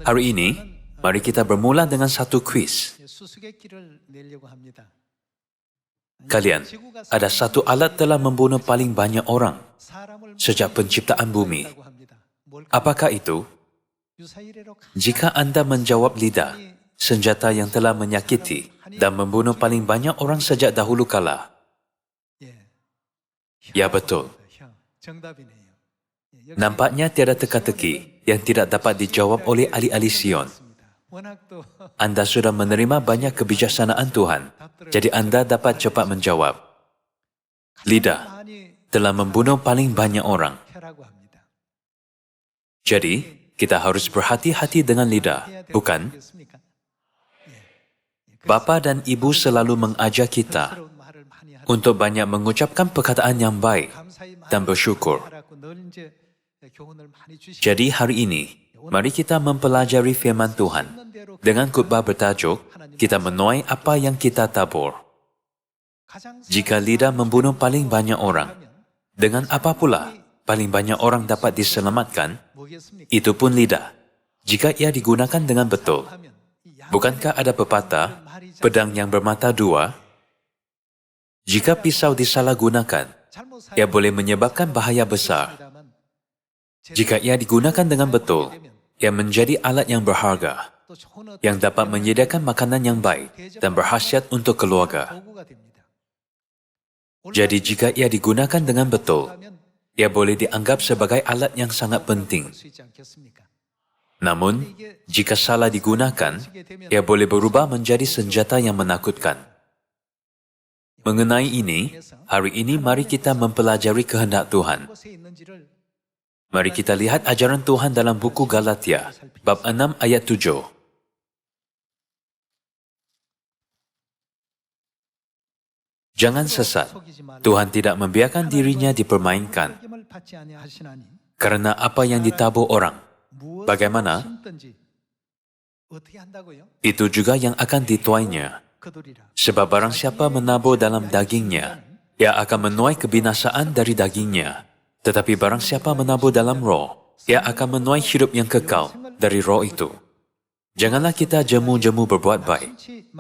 Hari ini, mari kita bermula dengan satu kuis. Kalian, ada satu alat telah membunuh paling banyak orang sejak penciptaan bumi. Apakah itu? Jika Anda menjawab lidah, senjata yang telah menyakiti dan membunuh paling banyak orang sejak dahulu kala. Ya, betul. Nampaknya tiada teka-teki yang tidak dapat dijawab oleh ahli-ahli Sion. Anda sudah menerima banyak kebijaksanaan Tuhan, jadi Anda dapat cepat menjawab. Lidah telah membunuh paling banyak orang. Jadi, kita harus berhati-hati dengan lidah, bukan? Bapa dan Ibu selalu mengajar kita untuk banyak mengucapkan perkataan yang baik dan bersyukur. Jadi hari ini, mari kita mempelajari firman Tuhan dengan khutbah bertajuk, kita menuai apa yang kita tabur. Jika lidah membunuh paling banyak orang, dengan apa pula paling banyak orang dapat diselamatkan? Itu pun lidah. Jika ia digunakan dengan betul, bukankah ada pepatah, pedang yang bermata dua? Jika pisau disalahgunakan, ia boleh menyebabkan bahaya besar. Jika ia digunakan dengan betul, ia menjadi alat yang berharga, yang dapat menyediakan makanan yang baik dan berkhasiat untuk keluarga. Jadi jika ia digunakan dengan betul, ia boleh dianggap sebagai alat yang sangat penting. Namun, jika salah digunakan, ia boleh berubah menjadi senjata yang menakutkan. Mengenai ini, hari ini mari kita mempelajari kehendak Tuhan. Mari kita lihat ajaran Tuhan dalam buku Galatia, bab 6 ayat 7. Jangan sesat, Tuhan tidak membiarkan dirinya dipermainkan. Karena apa yang ditabur orang, bagaimana? Itu juga yang akan dituainya. Sebab barang siapa menabur dalam dagingnya, ia akan menuai kebinasaan dari dagingnya. Tetapi barang siapa menabur dalam roh, ia akan menuai hidup yang kekal dari roh itu. Janganlah kita jemu-jemu berbuat baik,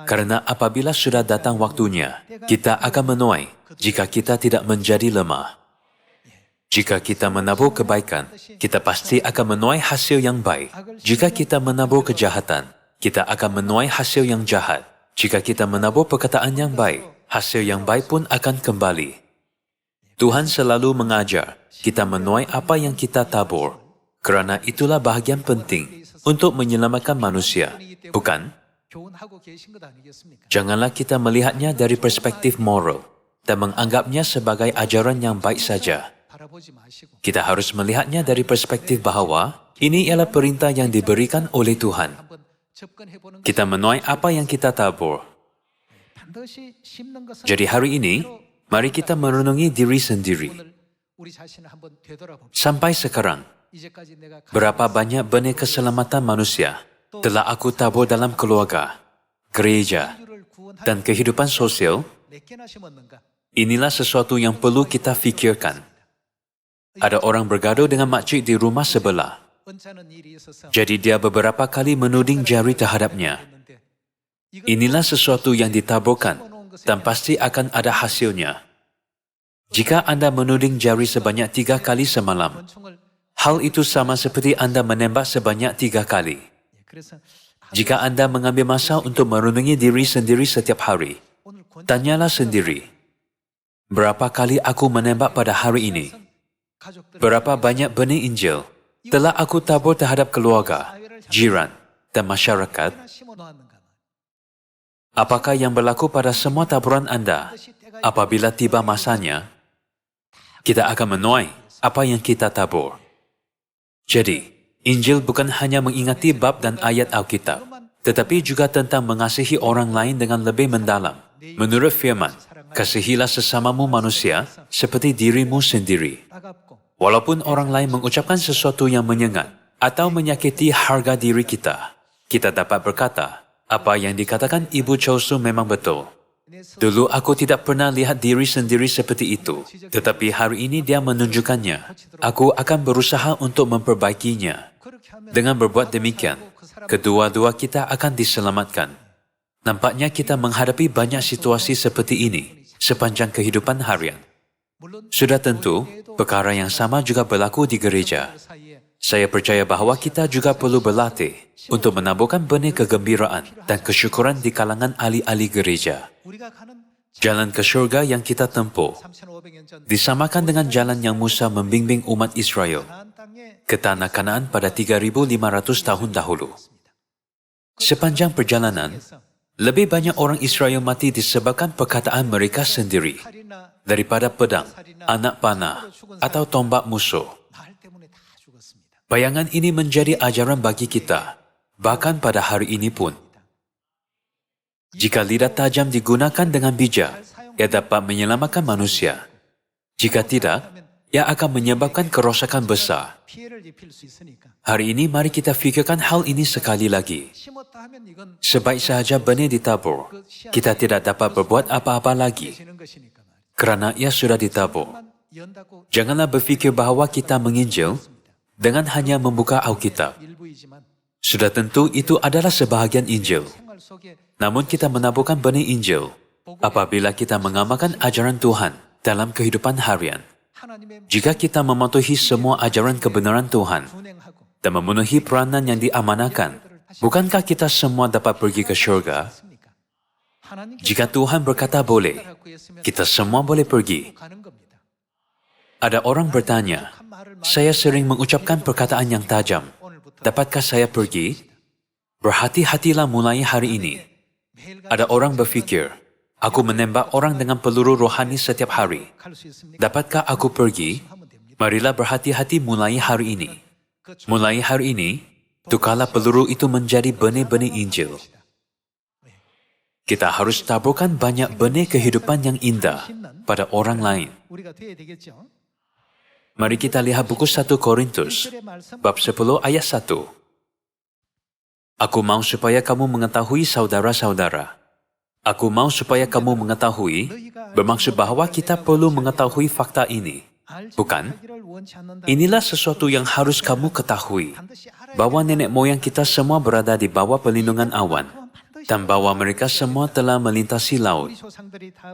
karena apabila sudah datang waktunya, kita akan menuai jika kita tidak menjadi lemah. Jika kita menabur kebaikan, kita pasti akan menuai hasil yang baik. Jika kita menabur kejahatan, kita akan menuai hasil yang jahat. Jika kita menabur perkataan yang baik, hasil yang baik pun akan kembali. Tuhan selalu mengajar kita menuai apa yang kita tabur, kerana itulah bahagian penting untuk menyelamatkan manusia, bukan? Janganlah kita melihatnya dari perspektif moral dan menganggapnya sebagai ajaran yang baik saja. Kita harus melihatnya dari perspektif bahawa ini ialah perintah yang diberikan oleh Tuhan. Kita menuai apa yang kita tabur. Jadi hari ini, mari kita merenungi diri sendiri. Sampai sekarang, berapa banyak benih keselamatan manusia telah aku tabur dalam keluarga, gereja, dan kehidupan sosial? Inilah sesuatu yang perlu kita fikirkan. Ada orang bergaduh dengan makcik di rumah sebelah. Jadi dia beberapa kali menuding jari terhadapnya. Inilah sesuatu yang ditaburkan dan pasti akan ada hasilnya. Jika Anda menuding jari sebanyak 3 kali semalam, hal itu sama seperti Anda menembak sebanyak 3 kali. Jika Anda mengambil masa untuk merenungi diri sendiri setiap hari, tanyalah sendiri, berapa kali aku menembak pada hari ini? Berapa banyak benih Injil telah aku tabur terhadap keluarga, jiran, dan masyarakat? Apakah yang berlaku pada semua taburan Anda apabila tiba masanya? Kita akan menuai apa yang kita tabur. Jadi, Injil bukan hanya mengingati bab dan ayat Alkitab, tetapi juga tentang mengasihi orang lain dengan lebih mendalam. Menurut firman, kasihilah sesamamu manusia seperti dirimu sendiri. Walaupun orang lain mengucapkan sesuatu yang menyengat atau menyakiti harga diri kita, kita dapat berkata, apa yang dikatakan Ibu Chow Su memang betul. Dulu aku tidak pernah lihat diri sendiri seperti itu, tetapi hari ini dia menunjukkannya. Aku akan berusaha untuk memperbaikinya. Dengan berbuat demikian, kedua-dua kita akan diselamatkan. Nampaknya kita menghadapi banyak situasi seperti ini sepanjang kehidupan harian. Sudah tentu, perkara yang sama juga berlaku di gereja. Saya percaya bahawa kita juga perlu berlatih untuk menaburkan benih kegembiraan dan kesyukuran di kalangan ahli-ahli gereja. Jalan ke syurga yang kita tempuh disamakan dengan jalan yang Musa membimbing umat Israel ke tanah Kanaan pada 3.500 tahun dahulu. Sepanjang perjalanan, lebih banyak orang Israel mati disebabkan perkataan mereka sendiri daripada pedang, anak panah, atau tombak musuh. Bayangan ini menjadi ajaran bagi kita, bahkan pada hari ini pun. Jika lidah tajam digunakan dengan bijak, ia dapat menyelamatkan manusia. Jika tidak, ia akan menyebabkan kerosakan besar. Hari ini mari kita fikirkan hal ini sekali lagi. Sebaik sahaja benih ditabur, kita tidak dapat berbuat apa-apa lagi, kerana ia sudah ditabur. Janganlah berfikir bahawa kita menginjil dengan hanya membuka Alkitab. Sudah tentu itu adalah sebahagian Injil. Namun kita menaburkan benih Injil apabila kita mengamalkan ajaran Tuhan dalam kehidupan harian. Jika kita mematuhi semua ajaran kebenaran Tuhan dan memenuhi peranan yang diamanahkan, bukankah kita semua dapat pergi ke syurga? Jika Tuhan berkata boleh, kita semua boleh pergi. Ada orang bertanya, saya sering mengucapkan perkataan yang tajam. Dapatkah saya pergi? Berhati-hatilah mulai hari ini. Ada orang berfikir, aku menembak orang dengan peluru rohani setiap hari. Dapatkah aku pergi? Marilah berhati-hati mulai hari ini. Mulai hari ini, tukarlah peluru itu menjadi benih-benih Injil. Kita harus taburkan banyak benih kehidupan yang indah pada orang lain. Mari kita lihat buku 1 Korintus, bab 10 ayat 1. Aku mau supaya kamu mengetahui saudara-saudara. Aku mau supaya kamu mengetahui, bermaksud bahawa kita perlu mengetahui fakta ini. Bukan? Inilah sesuatu yang harus kamu ketahui, bahawa nenek moyang kita semua berada di bawah perlindungan awan, dan bahawa mereka semua telah melintasi laut.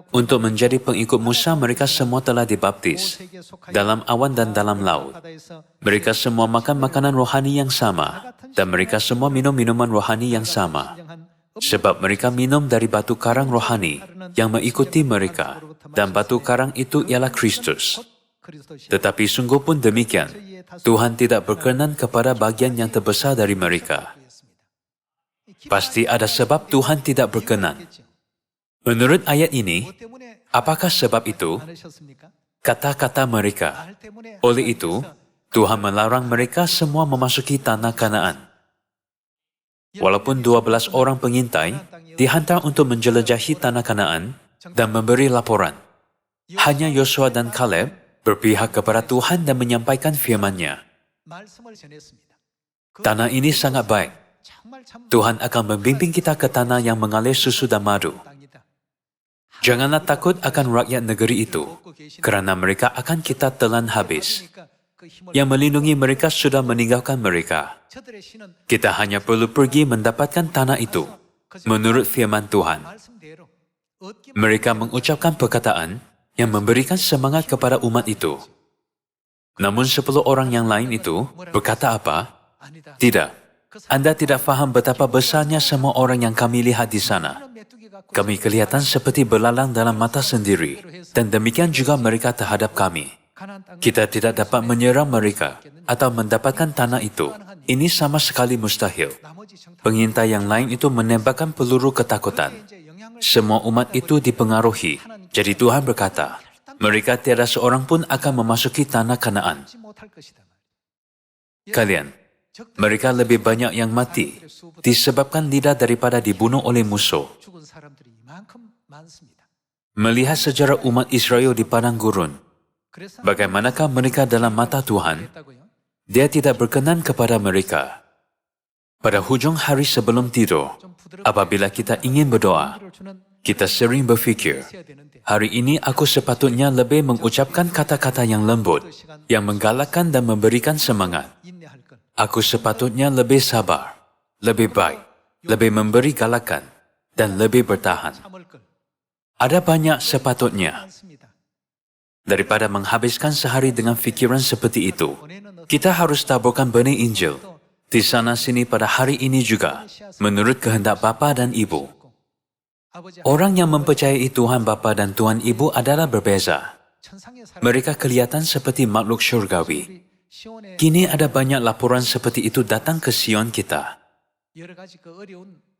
Untuk menjadi pengikut Musa, mereka semua telah dibaptis dalam awan dan dalam laut. Mereka semua makan makanan rohani yang sama, dan mereka semua minum minuman rohani yang sama. Sebab mereka minum dari batu karang rohani yang mengikuti mereka, dan batu karang itu ialah Kristus. Tetapi sungguh pun demikian, Tuhan tidak berkenan kepada bagian yang terbesar dari mereka. Pasti ada sebab Tuhan tidak berkenan. Menurut ayat ini, apakah sebab itu? Kata-kata mereka. Oleh itu, Tuhan melarang mereka semua memasuki tanah Kanaan. Walaupun 12 orang pengintai dihantar untuk menjelajahi tanah Kanaan dan memberi laporan, hanya Yosua dan Kaleb berpihak kepada Tuhan dan menyampaikan firman-Nya. Tanah ini sangat baik. Tuhan akan membimbing kita ke tanah yang mengalir susu dan madu. Janganlah takut akan rakyat negeri itu, kerana mereka akan kita telan habis. Yang melindungi mereka sudah meninggalkan mereka. Kita hanya perlu pergi mendapatkan tanah itu, menurut firman Tuhan. Mereka mengucapkan perkataan yang memberikan semangat kepada umat itu. Namun 10 orang yang lain itu berkata apa? Tidak. Anda tidak faham betapa besarnya semua orang yang kami lihat di sana. Kami kelihatan seperti belalang dalam mata sendiri, dan demikian juga mereka terhadap kami. Kita tidak dapat menyerang mereka atau mendapatkan tanah itu. Ini sama sekali mustahil. Pengintai yang lain itu menembakkan peluru ketakutan. Semua umat itu dipengaruhi. Jadi Tuhan berkata, mereka tiada seorang pun akan memasuki tanah Kanaan. Kalian, mereka lebih banyak yang mati disebabkan lidah daripada dibunuh oleh musuh. Melihat sejarah umat Israel di padang gurun, bagaimanakah mereka dalam mata Tuhan? Dia tidak berkenan kepada mereka. Pada hujung hari sebelum tidur, apabila kita ingin berdoa, kita sering berfikir, hari ini aku sepatutnya lebih mengucapkan kata-kata yang lembut, yang menggalakkan dan memberikan semangat. Aku sepatutnya lebih sabar, lebih baik, lebih memberi galakan, dan lebih bertahan. Ada banyak sepatutnya. Daripada menghabiskan sehari dengan fikiran seperti itu, kita harus taburkan benih Injil di sana-sini pada hari ini juga, menurut kehendak Bapa dan Ibu. Orang yang mempercayai Tuhan Bapa dan Tuhan Ibu adalah berbeza. Mereka kelihatan seperti makhluk syurgawi. Kini ada banyak laporan seperti itu datang ke Sion kita.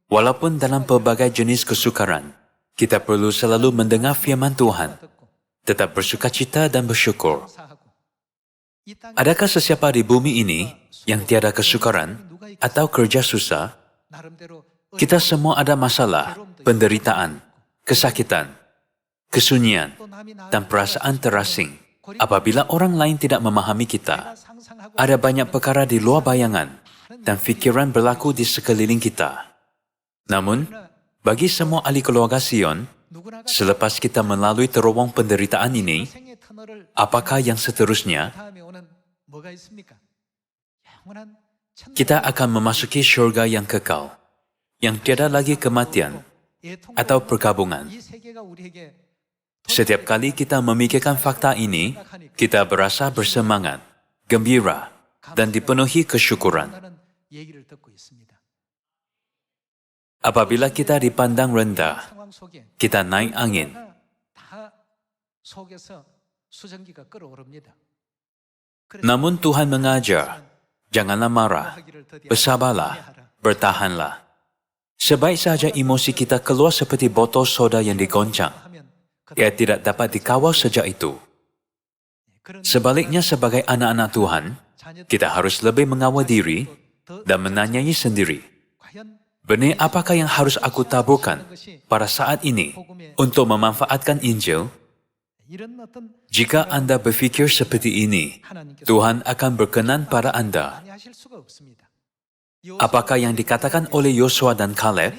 Walaupun dalam pelbagai jenis kesukaran, kita perlu selalu mendengar firman Tuhan, tetap bersukacita dan bersyukur. Adakah sesiapa di bumi ini yang tiada kesukaran atau kerja susah? Kita semua ada masalah, penderitaan, kesakitan, kesunyian, dan perasaan terasing. Apabila orang lain tidak memahami kita, ada banyak perkara di luar bayangan dan fikiran berlaku di sekeliling kita. Namun, bagi semua ahli keluarga Sion, selepas kita melalui terowong penderitaan ini, apakah yang seterusnya? Kita akan memasuki syurga yang kekal, yang tiada lagi kematian atau pergabungan. Setiap kali kita memikirkan fakta ini, kita berasa bersemangat, gembira, dan dipenuhi kesyukuran. Apabila kita dipandang rendah, kita naik angin. Namun Tuhan mengajar, janganlah marah, bersabarlah, bertahanlah. Sebaik saja emosi kita keluar seperti botol soda yang digoncang, ia tidak dapat dikawal sejak itu. Sebaliknya sebagai anak-anak Tuhan, kita harus lebih mengawal diri dan menanyai sendiri, benih apakah yang harus aku taburkan pada saat ini untuk memanfaatkan Injil? Jika Anda berfikir seperti ini, Tuhan akan berkenan pada Anda. Apakah yang dikatakan oleh Yosua dan Kaleb?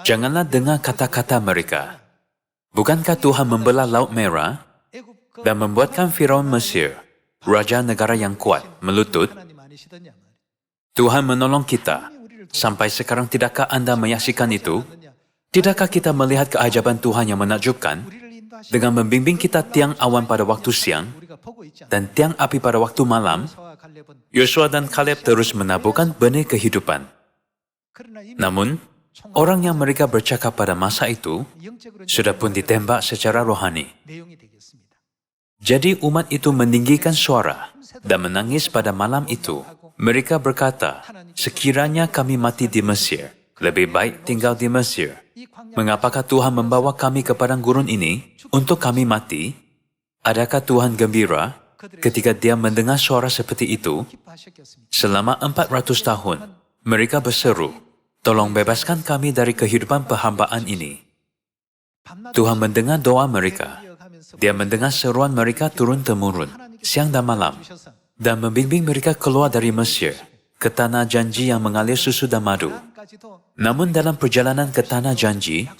Janganlah dengar kata-kata mereka. Bukankah Tuhan membelah Laut Merah dan membuatkan Firaun Mesir, raja negara yang kuat, melutut? Tuhan menolong kita. Sampai sekarang tidakkah Anda menyaksikan itu? Tidakkah kita melihat keajaban Tuhan yang menakjubkan dengan membimbing kita tiang awan pada waktu siang dan tiang api pada waktu malam? Yosua dan Kaleb terus menaburkan benih kehidupan. Namun, orang yang mereka bercakap pada masa itu sudah pun ditembak secara rohani. Jadi umat itu meninggikan suara dan menangis pada malam itu. Mereka berkata, sekiranya kami mati di Mesir, lebih baik tinggal di Mesir. Mengapakah Tuhan membawa kami ke padang gurun ini untuk kami mati? Adakah Tuhan gembira ketika Dia mendengar suara seperti itu? Selama 400 tahun, mereka berseru, tolong bebaskan kami dari kehidupan perhambaan ini. Tuhan mendengar doa mereka. Dia mendengar seruan mereka turun-temurun, siang dan malam, dan membimbing mereka keluar dari Mesir, ke tanah janji yang mengalir susu dan madu. Namun dalam perjalanan ke tanah janji,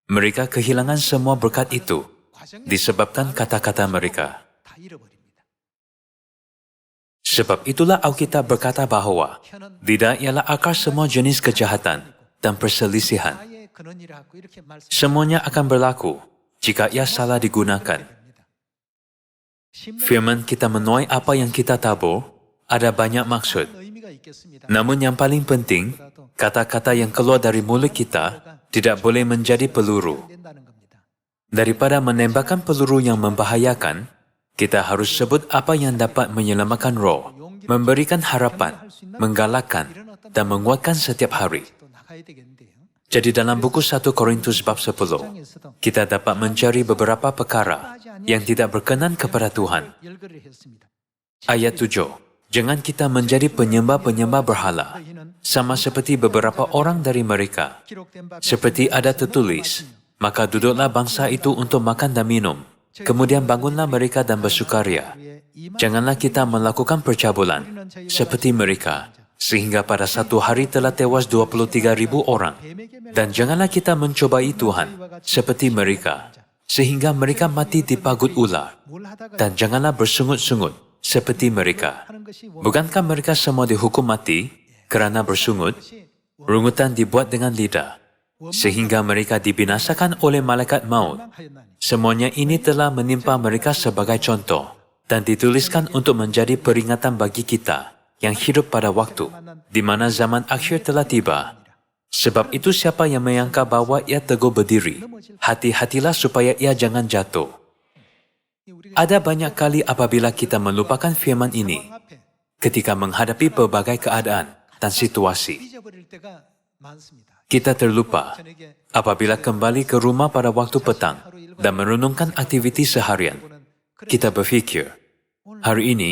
mereka kehilangan semua berkat itu, disebabkan kata-kata mereka. Sebab itulah Alkitab berkata bahwa lidah ialah akar semua jenis kejahatan dan perselisihan. Semuanya akan berlaku jika ia salah digunakan. Firman kita menuai apa yang kita tabur ada banyak maksud. Namun yang paling penting, kata-kata yang keluar dari mulut kita tidak boleh menjadi peluru. Daripada menembakkan peluru yang membahayakan, kita harus sebut apa yang dapat menyelamatkan roh, memberikan harapan, menggalakkan, dan menguatkan setiap hari. Jadi dalam buku 1 Korintus bab 10, kita dapat mencari beberapa perkara yang tidak berkenan kepada Tuhan. Ayat 7, jangan kita menjadi penyembah-penyembah berhala, sama seperti beberapa orang dari mereka. Seperti ada tertulis, maka duduklah bangsa itu untuk makan dan minum. Kemudian bangunlah mereka dan bersukaria. Janganlah kita melakukan percabulan, seperti mereka, sehingga pada satu hari telah tewas 23.000 orang. Dan janganlah kita mencobai Tuhan, seperti mereka, sehingga mereka mati dipagut ular. Dan janganlah bersungut-sungut, seperti mereka. Bukankah mereka semua dihukum mati kerana bersungut? Rungutan dibuat dengan lidah, sehingga mereka dibinasakan oleh malaikat maut. Semuanya ini telah menimpa mereka sebagai contoh dan dituliskan untuk menjadi peringatan bagi kita yang hidup pada waktu di mana zaman akhir telah tiba. Sebab itu siapa yang menyangka bahwa ia teguh berdiri, hati-hatilah supaya ia jangan jatuh. Ada banyak kali apabila kita melupakan firman ini ketika menghadapi berbagai keadaan dan situasi. Kita terlupa apabila kembali ke rumah pada waktu petang dan merenungkan aktiviti seharian. Kita berfikir, hari ini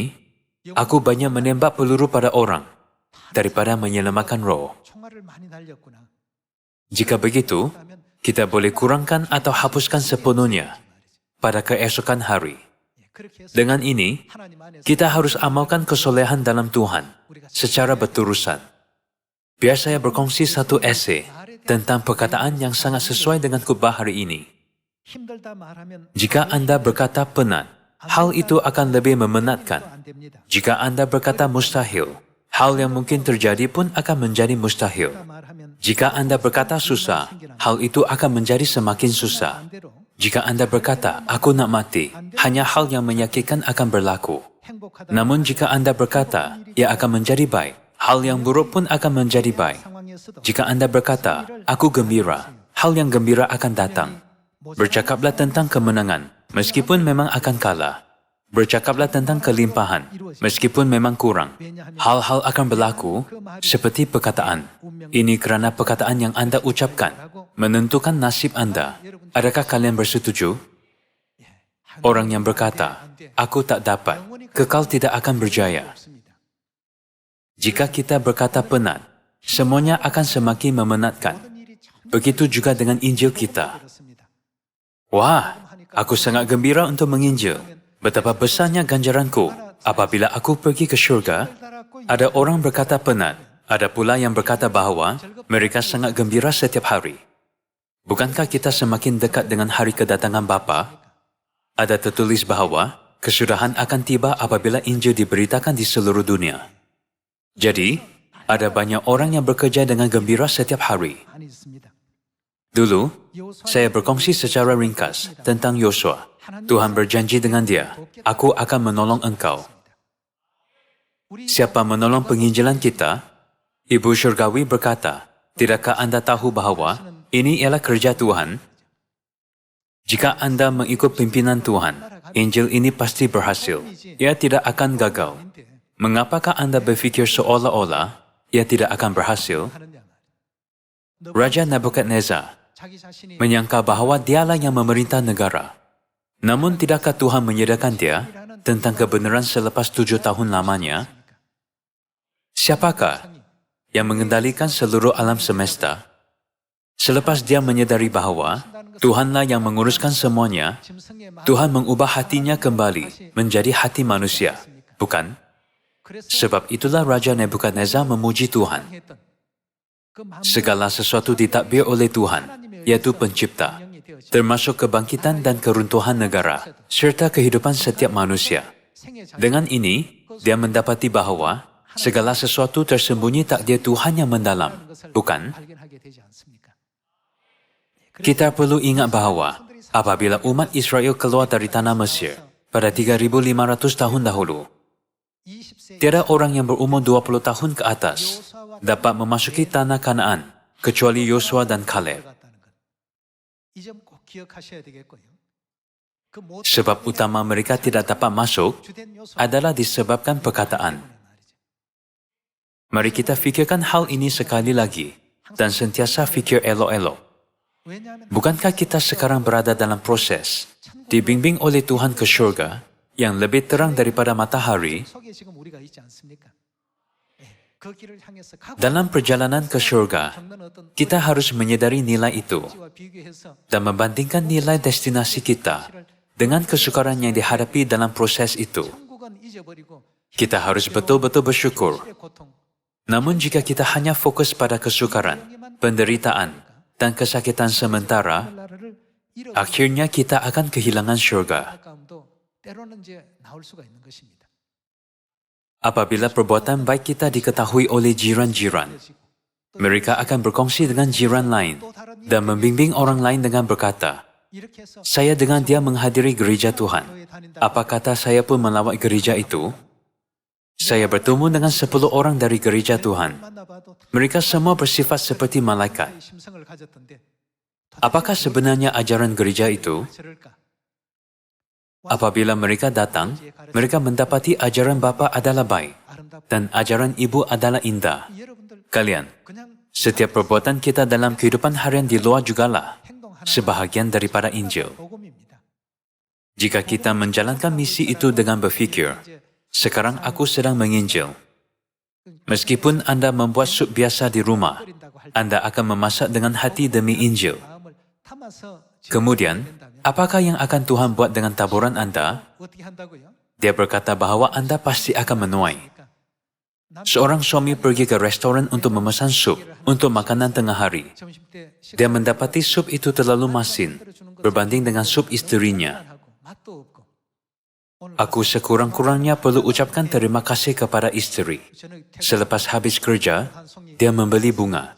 aku banyak menembak peluru pada orang daripada menyelamatkan roh. Jika begitu, kita boleh kurangkan atau hapuskan sepenuhnya pada keesokan hari. Dengan ini, kita harus amalkan kesolehan dalam Tuhan secara berterusan. Biar saya berkongsi satu esei tentang perkataan yang sangat sesuai dengan khutbah hari ini. Jika Anda berkata penat, hal itu akan lebih memenatkan. Jika Anda berkata mustahil, hal yang mungkin terjadi pun akan menjadi mustahil. Jika Anda berkata susah, hal itu akan menjadi semakin susah. Jika Anda berkata, aku nak mati, hanya hal yang menyakitkan akan berlaku. Namun jika Anda berkata, ia akan menjadi baik, hal yang buruk pun akan menjadi baik. Jika Anda berkata, aku gembira, hal yang gembira akan datang. Bercakaplah tentang kemenangan, meskipun memang akan kalah. Bercakaplah tentang kelimpahan, meskipun memang kurang. Hal-hal akan berlaku seperti perkataan. Ini kerana perkataan yang Anda ucapkan menentukan nasib Anda. Adakah kalian bersetuju? Orang yang berkata, aku tak dapat, kekal tidak akan berjaya. Jika kita berkata penat, semuanya akan semakin memenatkan. Begitu juga dengan Injil kita. Wah, aku sangat gembira untuk menginjil. Betapa besarnya ganjaranku apabila aku pergi ke syurga. Ada orang berkata penat, ada pula yang berkata bahawa mereka sangat gembira setiap hari. Bukankah kita semakin dekat dengan hari kedatangan Bapa? Ada tertulis bahawa kesudahan akan tiba apabila Injil diberitakan di seluruh dunia. Jadi, ada banyak orang yang bekerja dengan gembira setiap hari. Dulu, saya berkongsi secara ringkas tentang Yosua. Tuhan berjanji dengan dia, aku akan menolong engkau. Siapa menolong penginjilan kita? Ibu Syurgawi berkata, tidakkah Anda tahu bahawa ini ialah kerja Tuhan? Jika Anda mengikut pimpinan Tuhan, Injil ini pasti berhasil. Ia tidak akan gagal. Mengapakah Anda berfikir seolah-olah ia tidak akan berhasil? Raja Nebukadnezar menyangka bahawa dialah yang memerintah negara. Namun tidakkah Tuhan menyediakan dia tentang kebenaran selepas 7 tahun lamanya? Siapakah yang mengendalikan seluruh alam semesta? Selepas dia menyedari bahawa Tuhanlah yang menguruskan semuanya, Tuhan mengubah hatinya kembali menjadi hati manusia, bukan? Sebab itulah Raja Nebukadnezar memuji Tuhan. Segala sesuatu ditadbir oleh Tuhan, yaitu pencipta, termasuk kebangkitan dan keruntuhan negara, serta kehidupan setiap manusia. Dengan ini, dia mendapati bahawa segala sesuatu tersembunyi takdir Tuhan yang mendalam, bukan? Kita perlu ingat bahawa apabila umat Israel keluar dari tanah Mesir pada 3,500 tahun dahulu, tiada orang yang berumur 20 tahun ke atas dapat memasuki tanah Kanaan kecuali Yosua dan Kaleb. Sebab utama mereka tidak dapat masuk adalah disebabkan perkataan. Mari kita fikirkan hal ini sekali lagi dan sentiasa fikir elok-elok. Bukankah kita sekarang berada dalam proses dibimbing oleh Tuhan ke syurga yang lebih terang daripada matahari? Dalam perjalanan ke syurga, kita harus menyedari nilai itu dan membandingkan nilai destinasi kita dengan kesukaran yang dihadapi dalam proses itu. Kita harus betul-betul bersyukur. Namun jika kita hanya fokus pada kesukaran, penderitaan, dan kesakitan sementara, akhirnya kita akan kehilangan syurga. Apabila perbuatan baik kita diketahui oleh jiran-jiran, mereka akan berkongsi dengan jiran lain dan membimbing orang lain dengan berkata, saya dengan dia menghadiri gereja Tuhan. Apa kata saya pun melawat gereja itu? Saya bertemu dengan 10 orang dari gereja Tuhan. Mereka semua bersifat seperti malaikat. Apakah sebenarnya ajaran gereja itu? Apabila mereka datang, mereka mendapati ajaran Bapa adalah baik dan ajaran Ibu adalah indah. Kalian, setiap perbuatan kita dalam kehidupan harian di luar jugalah sebahagian daripada Injil. Jika kita menjalankan misi itu dengan berfikir, sekarang aku sedang menginjil. Meskipun Anda membuat sup biasa di rumah, Anda akan memasak dengan hati demi Injil. Kemudian, apakah yang akan Tuhan buat dengan taburan Anda? Dia berkata bahawa Anda pasti akan menuai. Seorang suami pergi ke restoran untuk memesan sup untuk makanan tengah hari. Dia mendapati sup itu terlalu masin berbanding dengan sup isterinya. Aku sekurang-kurangnya perlu ucapkan terima kasih kepada isteri. Selepas habis kerja, dia membeli bunga.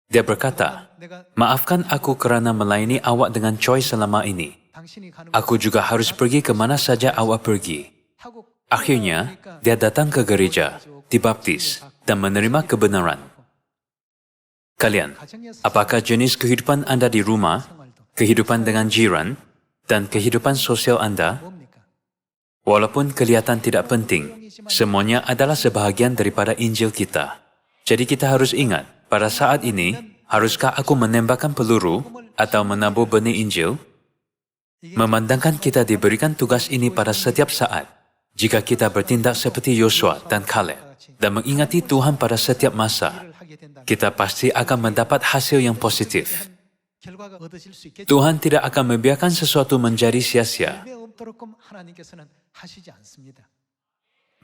Dia berkata, maafkan aku kerana melayani awak dengan coy selama ini. Aku juga harus pergi ke mana saja awak pergi. Akhirnya, dia datang ke gereja, dibaptis, dan menerima kebenaran. Kalian, apakah jenis kehidupan Anda di rumah, kehidupan dengan jiran, dan kehidupan sosial Anda? Walaupun kelihatan tidak penting, semuanya adalah sebahagian daripada Injil kita. Jadi kita harus ingat, pada saat ini, haruskah aku menembakkan peluru atau menabur benih Injil? Memandangkan kita diberikan tugas ini pada setiap saat, jika kita bertindak seperti Yosua dan Kaleb dan mengingati Tuhan pada setiap masa, kita pasti akan mendapat hasil yang positif. Tuhan tidak akan membiarkan sesuatu menjadi sia-sia.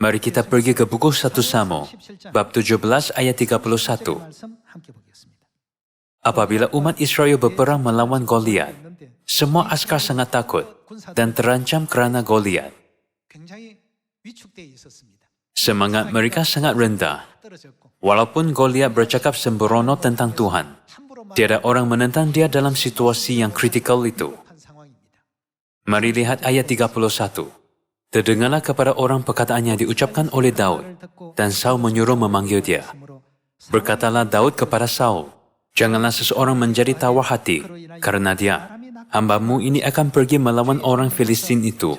Mari kita pergi ke buku 1 Samuel, bab 17 ayat 31. Apabila umat Israel berperang melawan Goliat, semua askar sangat takut dan terancam kerana Goliat. Semangat mereka sangat rendah. Walaupun Goliat bercakap sembrono tentang Tuhan, tiada orang menentang dia dalam situasi yang kritikal itu. Mari lihat ayat 31. Terdengarlah kepada orang perkataan yang diucapkan oleh Daud, dan Saul menyuruh memanggil dia. Berkatalah Daud kepada Saul, janganlah seseorang menjadi tawar hati, karena dia, hambamu ini akan pergi melawan orang Filistin itu.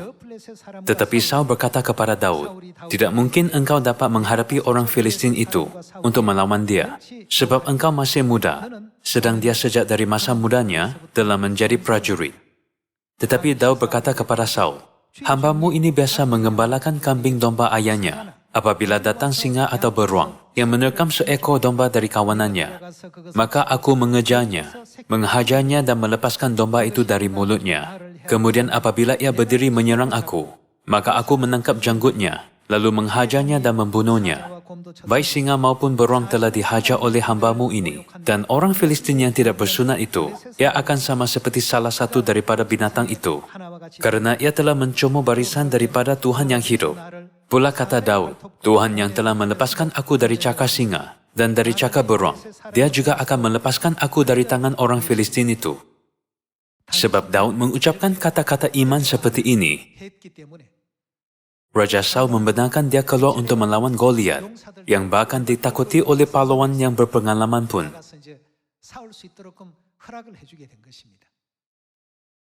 Tetapi Saul berkata kepada Daud, tidak mungkin engkau dapat menghadapi orang Filistin itu untuk melawan dia, sebab engkau masih muda, sedang dia sejak dari masa mudanya telah menjadi prajurit. Tetapi Daud berkata kepada Saul, hambamu ini biasa mengembalakan kambing domba ayahnya. Apabila datang singa atau beruang yang menerkam seekor domba dari kawanannya, maka aku mengejarnya, menghajarnya dan melepaskan domba itu dari mulutnya. Kemudian apabila ia berdiri menyerang aku, maka aku menangkap janggutnya, lalu menghajarnya dan membunuhnya. Baik singa maupun beruang telah dihajar oleh hambamu ini, dan orang Filistin yang tidak bersunat itu, ia akan sama seperti salah satu daripada binatang itu, karena ia telah mencomot barisan daripada Tuhan yang hidup. Pula kata Daud, Tuhan yang telah melepaskan aku dari cakar singa dan dari cakar beruang, dia juga akan melepaskan aku dari tangan orang Filistin itu. Sebab Daud mengucapkan kata-kata iman seperti ini, Raja Saul membenarkan dia keluar untuk melawan Goliat, yang bahkan ditakuti oleh pahlawan yang berpengalaman pun.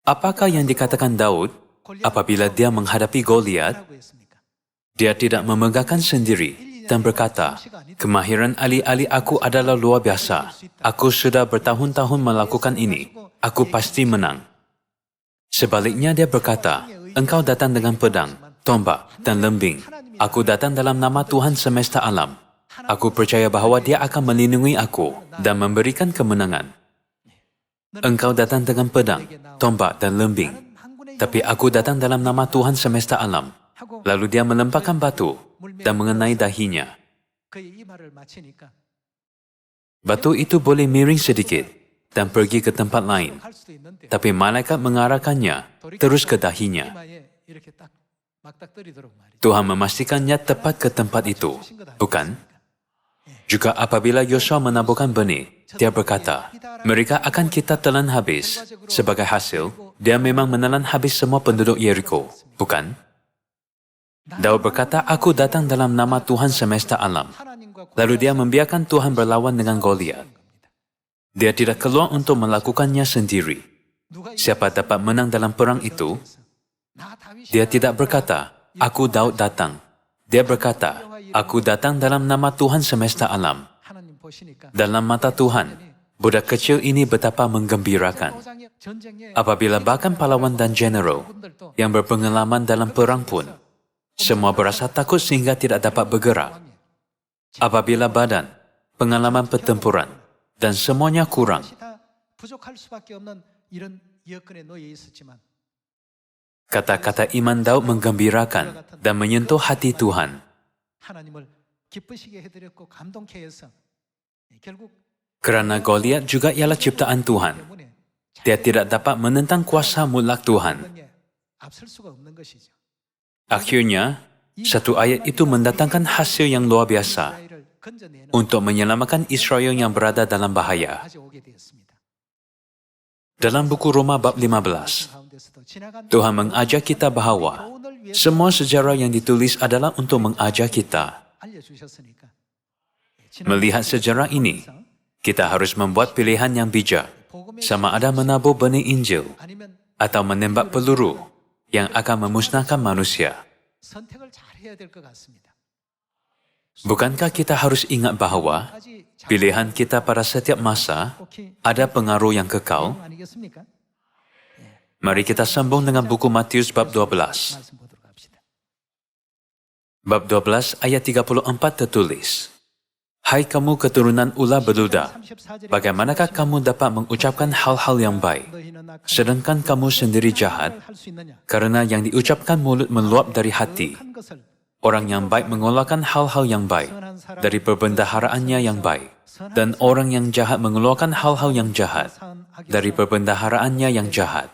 Apakah yang dikatakan Daud apabila dia menghadapi Goliat? Dia tidak memegahkan sendiri dan berkata, kemahiran ahli-ahli aku adalah luar biasa. Aku sudah bertahun-tahun melakukan ini. Aku pasti menang. Sebaliknya dia berkata, engkau datang dengan pedang, tombak dan lembing. Aku datang dalam nama Tuhan semesta alam. Aku percaya bahawa dia akan melindungi aku dan memberikan kemenangan. Engkau datang dengan pedang, tombak dan lembing. Tapi aku datang dalam nama Tuhan semesta alam. Lalu dia melemparkan batu dan mengenai dahinya. Batu itu boleh miring sedikit dan pergi ke tempat lain. Tapi malaikat mengarahkannya terus ke dahinya. Tuhan memastikannya tepat ke tempat itu, bukan? Juga apabila Yosua menaburkan benih, dia berkata, mereka akan kita telan habis. Sebagai hasil, dia memang menelan habis semua penduduk Yeriko, bukan? Daud berkata, aku datang dalam nama Tuhan semesta alam. Lalu dia membiarkan Tuhan berlawan dengan Goliat. Dia tidak keluar untuk melakukannya sendiri. Siapa dapat menang dalam perang itu? Dia tidak berkata, aku Daud datang. Dia berkata, aku datang dalam nama Tuhan semesta alam. Dalam mata Tuhan, budak kecil ini betapa menggembirakan. Apabila bahkan pahlawan dan general yang berpengalaman dalam perang pun, semua berasa takut sehingga tidak dapat bergerak. Apabila badan, pengalaman pertempuran, dan semuanya kurang, kata-kata iman Daud menggembirakan dan menyentuh hati Tuhan. Kerana Goliat juga ialah ciptaan Tuhan. Dia tidak dapat menentang kuasa mutlak Tuhan. Akhirnya, satu ayat itu mendatangkan hasil yang luar biasa untuk menyelamatkan Israel yang berada dalam bahaya. Dalam buku Roma bab 15, Tuhan mengajar kita bahawa semua sejarah yang ditulis adalah untuk mengajar kita. Melihat sejarah ini, kita harus membuat pilihan yang bijak, sama ada menabur benih Injil atau menembak peluru yang akan memusnahkan manusia. Bukankah kita harus ingat bahawa pilihan kita pada setiap masa ada pengaruh yang kekal? Mari kita sambung dengan buku Matius bab 12. Bab 12 ayat 34 tertulis, hai kamu keturunan ular beludak, bagaimanakah kamu dapat mengucapkan hal-hal yang baik, sedangkan kamu sendiri jahat? Karena yang diucapkan mulut meluap dari hati. Orang yang baik mengeluarkan hal-hal yang baik dari perbendaharaannya yang baik, dan orang yang jahat mengeluarkan hal-hal yang jahat dari perbendaharaannya yang jahat.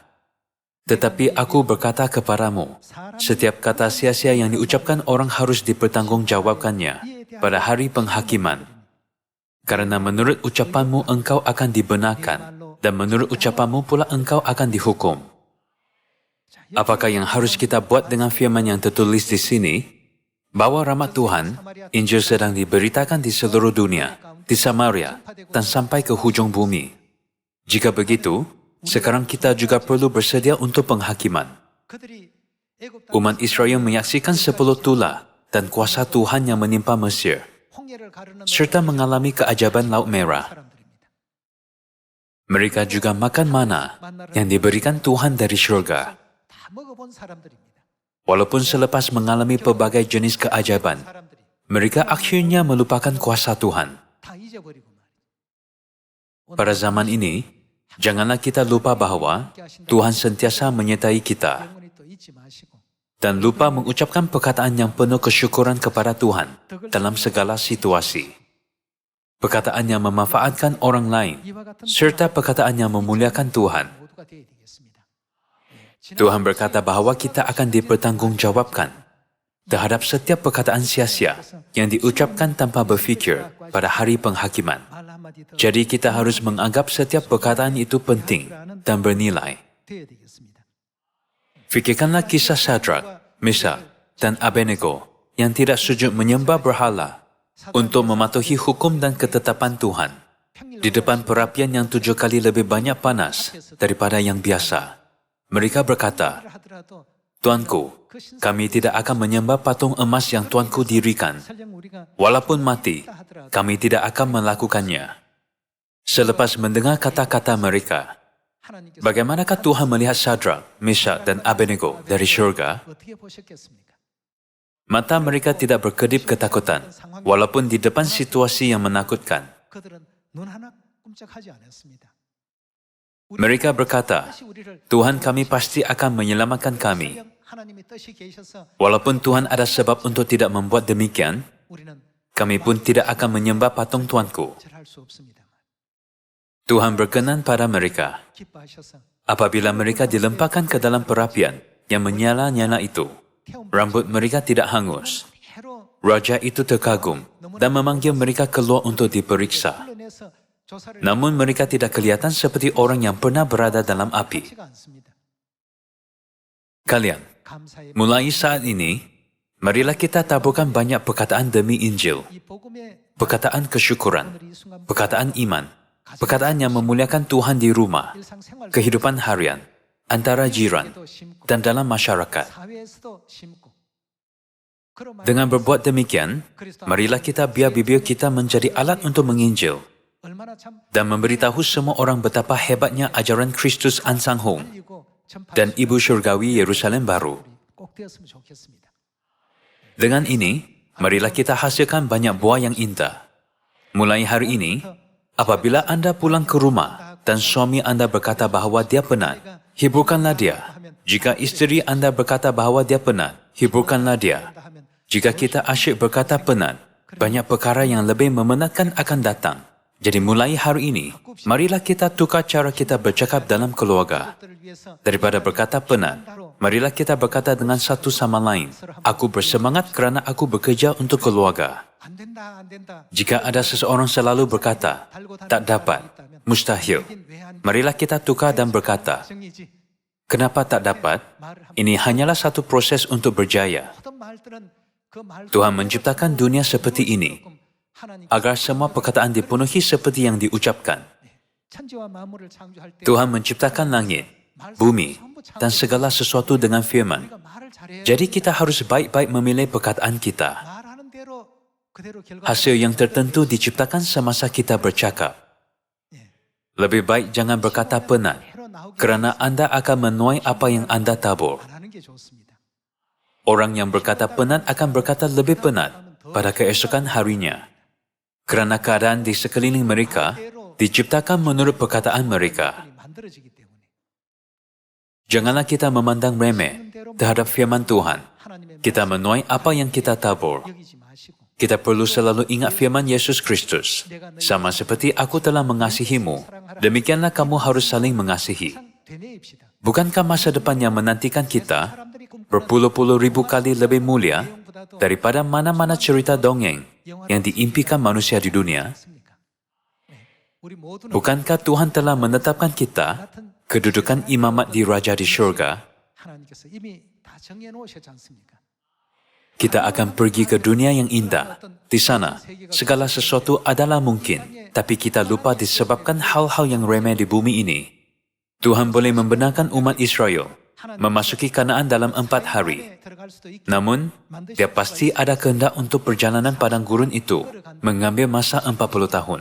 Tetapi aku berkata kepadamu, setiap kata sia-sia yang diucapkan orang harus dipertanggungjawabkannya pada hari penghakiman. Karena menurut ucapanmu engkau akan dibenarkan, dan menurut ucapanmu pula engkau akan dihukum. Apakah yang harus kita buat dengan firman yang tertulis di sini? Bahawa rahmat Tuhan, Injil sedang diberitakan di seluruh dunia, di Samaria, dan sampai ke hujung bumi. Jika begitu, sekarang kita juga perlu bersedia untuk penghakiman. Umat Israel menyaksikan 10 tulah dan kuasa Tuhan yang menimpa Mesir, serta mengalami keajaiban Laut Merah. Mereka juga makan mana yang diberikan Tuhan dari syurga. Walaupun selepas mengalami pelbagai jenis keajaiban, mereka akhirnya melupakan kuasa Tuhan. Pada zaman ini, janganlah kita lupa bahawa Tuhan sentiasa menyertai kita dan lupa mengucapkan perkataan yang penuh kesyukuran kepada Tuhan dalam segala situasi. Perkataan yang memanfaatkan orang lain, serta perkataan yang memuliakan Tuhan. Tuhan berkata bahawa kita akan dipertanggungjawabkan terhadap setiap perkataan sia-sia yang diucapkan tanpa berfikir pada hari penghakiman. Jadi kita harus menganggap setiap perkataan itu penting dan bernilai. Fikirkanlah kisah Syadrak, Meshach, dan Abednego yang tidak sujud menyembah berhala untuk mematuhi hukum dan ketetapan Tuhan di depan perapian yang 7 kali lebih banyak panas daripada yang biasa. Mereka berkata, Tuanku, kami tidak akan menyembah patung emas yang Tuanku dirikan. Walaupun mati, kami tidak akan melakukannya. Selepas mendengar kata-kata mereka, bagaimanakah Tuhan melihat Syadrak, Meshach, dan Abednego dari syurga? Mata mereka tidak berkedip ketakutan, walaupun di depan situasi yang menakutkan. Mereka berkata, Tuhan kami pasti akan menyelamatkan kami. Walaupun Tuhan ada sebab untuk tidak membuat demikian, kami pun tidak akan menyembah patung Tuanku. Tuhan berkenan pada mereka apabila mereka dilemparkan ke dalam perapian yang menyala-nyala itu. rambut mereka tidak hangus. Raja itu terkagum dan memanggil mereka keluar untuk diperiksa. Namun mereka tidak kelihatan seperti orang yang pernah berada dalam api. Kalian, mulai saat ini, marilah kita taburkan banyak perkataan demi Injil, perkataan kesyukuran, perkataan iman, perkataan yang memuliakan Tuhan di rumah, kehidupan harian, antara jiran, dan dalam masyarakat. Dengan berbuat demikian, marilah kita biar bibir kita menjadi alat untuk menginjil dan memberitahu semua orang betapa hebatnya ajaran Kristus Ansang Hong dan Ibu Syurgawi Yerusalem Baru. Dengan ini, marilah kita hasilkan banyak buah yang indah. Mulai hari ini, apabila Anda pulang ke rumah dan suami Anda berkata bahawa dia penat, hiburkanlah dia. Jika isteri Anda berkata bahawa dia penat, hiburkanlah dia. Jika kita asyik berkata penat, banyak perkara yang lebih memenatkan akan datang. Jadi mulai hari ini, marilah kita tukar cara kita bercakap dalam keluarga. Daripada berkata penat, marilah kita berkata dengan satu sama lain, aku bersemangat kerana aku bekerja untuk keluarga. Jika ada seseorang selalu berkata, tak dapat, mustahil, marilah kita tukar dan berkata, kenapa tak dapat? Ini hanyalah satu proses untuk berjaya. Tuhan menciptakan dunia seperti ini, agar semua perkataan dipenuhi seperti yang diucapkan. Tuhan menciptakan langit, bumi, dan segala sesuatu dengan firman. Jadi kita harus baik-baik memilih perkataan kita. Hasil yang tertentu diciptakan semasa kita bercakap. Lebih baik jangan berkata penat, kerana Anda akan menuai apa yang Anda tabur. Orang yang berkata penat akan berkata lebih penat pada keesokan harinya, kerana keadaan di sekeliling mereka diciptakan menurut perkataan mereka. Janganlah kita memandang remeh terhadap firman Tuhan. Kita menuai apa yang kita tabur. Kita perlu selalu ingat firman Yesus Kristus. Sama seperti aku telah mengasihimu, demikianlah kamu harus saling mengasihi. Bukankah masa depan yang menantikan kita berpuluh-puluh ribu kali lebih mulia daripada mana-mana cerita dongeng yang diimpikan manusia di dunia? Bukankah Tuhan telah menetapkan kita kedudukan imamat di Raja di syurga? Kita akan pergi ke dunia yang indah. Di sana, segala sesuatu adalah mungkin, tapi kita lupa disebabkan hal-hal yang remeh di bumi ini. Tuhan boleh membenarkan umat Israel memasuki Kanaan dalam 4 hari. Namun, dia pasti ada kehendak untuk perjalanan padang gurun itu mengambil masa 40 tahun.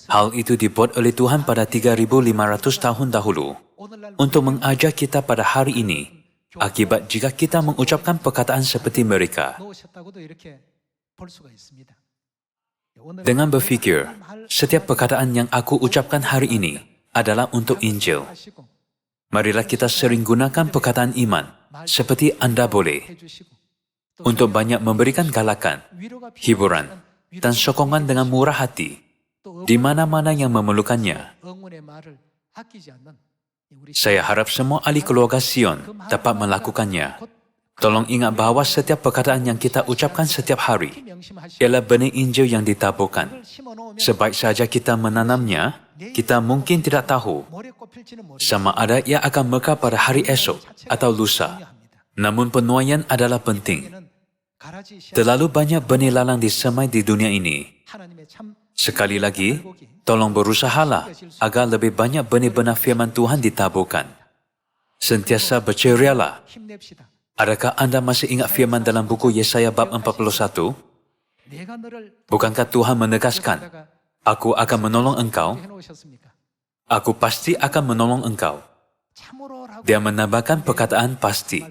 Hal itu dibuat oleh Tuhan pada 3.500 tahun dahulu untuk mengajar kita pada hari ini, akibat jika kita mengucapkan perkataan seperti mereka. Dengan berfikir, setiap perkataan yang aku ucapkan hari ini adalah untuk Injil. Marilah kita sering gunakan perkataan iman, seperti Anda boleh, untuk banyak memberikan galakan, hiburan, dan sokongan dengan murah hati, di mana-mana yang memerlukannya. Saya harap semua ahli keluarga Sion dapat melakukannya. Tolong ingat bahawa setiap perkataan yang kita ucapkan setiap hari ialah benih Injil yang ditaburkan. Sebaik saja kita menanamnya, kita mungkin tidak tahu sama ada ia akan mekar pada hari esok atau lusa. Namun penuaian adalah penting. Terlalu banyak benih lalang disemai di dunia ini. Sekali lagi, tolong berusahalah agar lebih banyak benih-benih firman Tuhan ditaburkan. Sentiasa bercerialah. Adakah Anda masih ingat firman dalam buku Yesaya bab 41? Bukankah Tuhan menegaskan, aku akan menolong engkau? Aku pasti akan menolong engkau. Dia menambahkan perkataan pasti.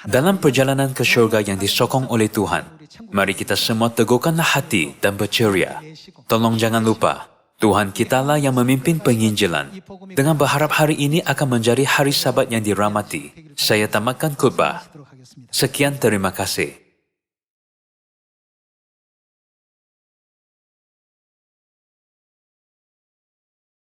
Dalam perjalanan ke syurga yang disokong oleh Tuhan, mari kita semua teguhkanlah hati dan berceria. Tolong jangan lupa, Tuhan kitalah yang memimpin penginjilan. Dengan berharap hari ini akan menjadi hari Sabat yang dirahmati, saya tamatkan khutbah. Sekian, terima kasih.